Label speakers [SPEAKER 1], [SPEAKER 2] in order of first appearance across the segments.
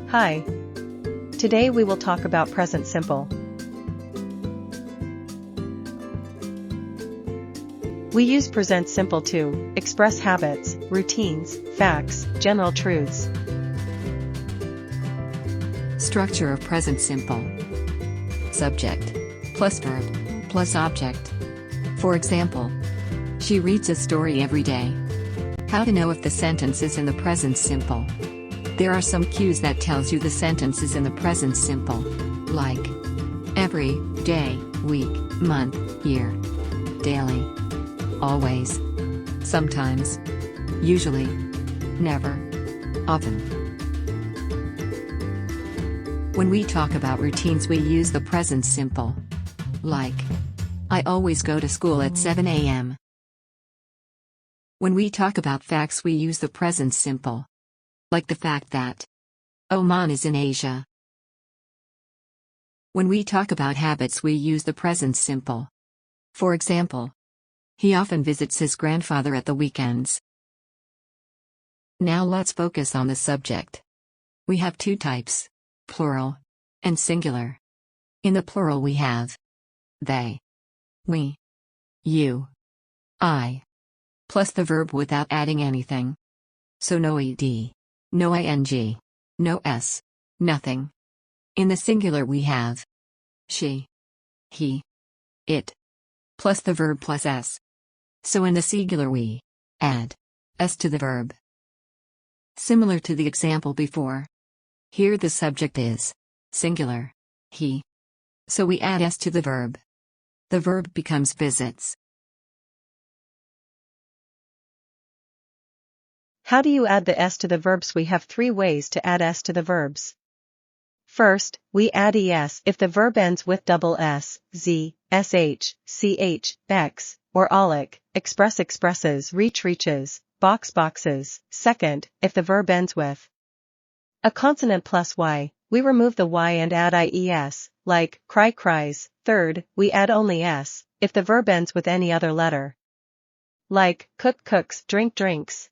[SPEAKER 1] Hi. Today we will talk about present simple. We use present simple to express habits, routines, facts, general truths.
[SPEAKER 2] Structure of present simple. Subject plus verb plus object. For example, she reads a story every day. How to know if the sentence is in the present simple? There are some cues that tells you the sentence is in the present simple, like every day, week, month, year, daily, always, sometimes, usually, never, often. When we talk about routines, we use the present simple, like I always go to school at 7 a.m. When we talk about facts, we use the present simple, like the fact that Oman is in Asia. When we talk about habits, we use the present simple. For example, he often visits his grandfather at the weekends. Now let's focus on the subject. We have two types, plural and singular. In the plural we have they, we, you, I, plus the verb without adding anything. So no ed, no ing, no s, nothing. In the singular we have she, he, it, plus the verb plus s. So in the singular we add s to the verb. Similar to the example before. Here the subject is singular, he. So we add s to the verb. The verb becomes visits.
[SPEAKER 1] How do you add the s to the verbs? We have three ways to add s to the verbs. First, we add es if the verb ends with double s, z, sh, ch, x, or alic, express expresses, reach reaches, box boxes. Second, if the verb ends with a consonant plus y, we remove the y and add ies, like cry cries. Third, we add only s if the verb ends with any other letter, like cook cooks, drink drinks.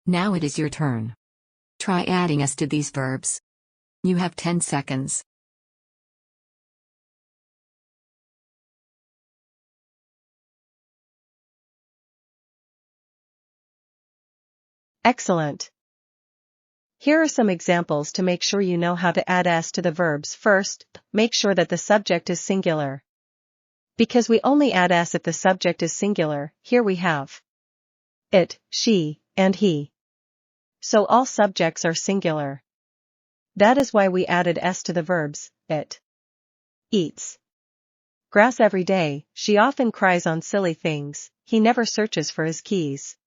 [SPEAKER 2] Now it is your turn. Try adding s to these verbs. You have 10 seconds.
[SPEAKER 1] Excellent. Here are some examples to make sure you know how to add s to the verbs. First, make sure that the subject is singular. Because we only add s if the subject is singular, here we have it, she, and he. So all subjects are singular. That is why we added s to the verbs. It eats grass every day, she often cries on silly things, he never searches for his keys.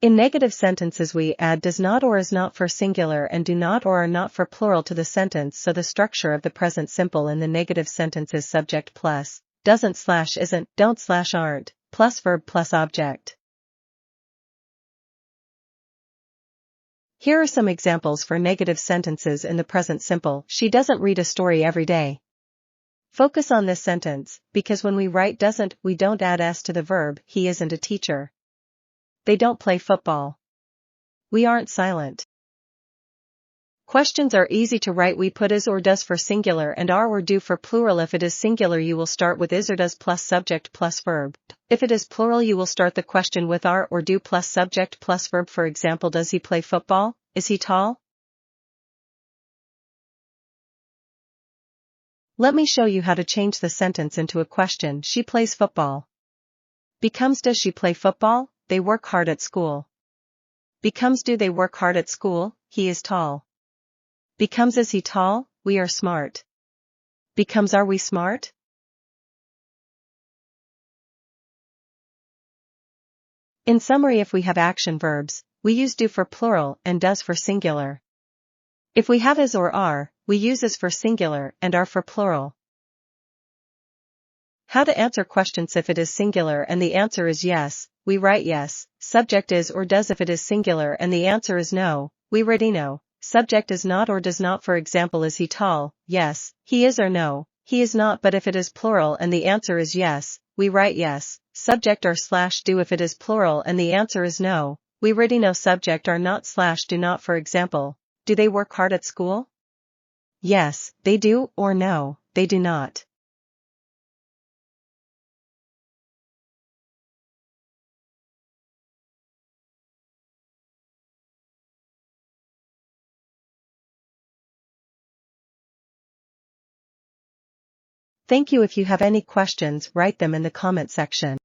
[SPEAKER 1] In negative sentences we add does not or is not for singular and do not or are not for plural to the sentence, so the structure of the present simple in the negative sentence is subject plus, doesn't slash isn't, don't slash aren't, plus verb plus object. Here are some examples for negative sentences in the present simple. She doesn't read a story every day. Focus on this sentence, because when we write doesn't, we don't add s to the verb. He isn't a teacher. They don't play football. We aren't silent. Questions are easy to write. We put is or does for singular and are or do for plural. If it is singular you will start with is or does plus subject plus verb. If it is plural you will start the question with are or do plus subject plus verb. For example, does he play football? Is he tall? Let me show you how to change the sentence into a question. She plays football. Becomes does she play football? They work hard at school. Becomes do they work hard at school? He is tall. Becomes is he tall? We are smart. Becomes are we smart? In summary, if we have action verbs, we use do for plural and does for singular. If we have is or are, we use is for singular and are for plural. How to answer questions. If it is singular and the answer is yes, we write yes. Subject is or does. If it is singular and the answer is no, we write no. Subject is not or does not. For example, is he tall? Yes. He is or no, he is not. But if it is plural and the answer is yes, we write yes. Subject or slash do. If it is plural and the answer is no, We really know subject are not / do not. For example, do they work hard at school? Yes, they do, or no, they do not. Thank you. If you have any questions, write them in the comment section.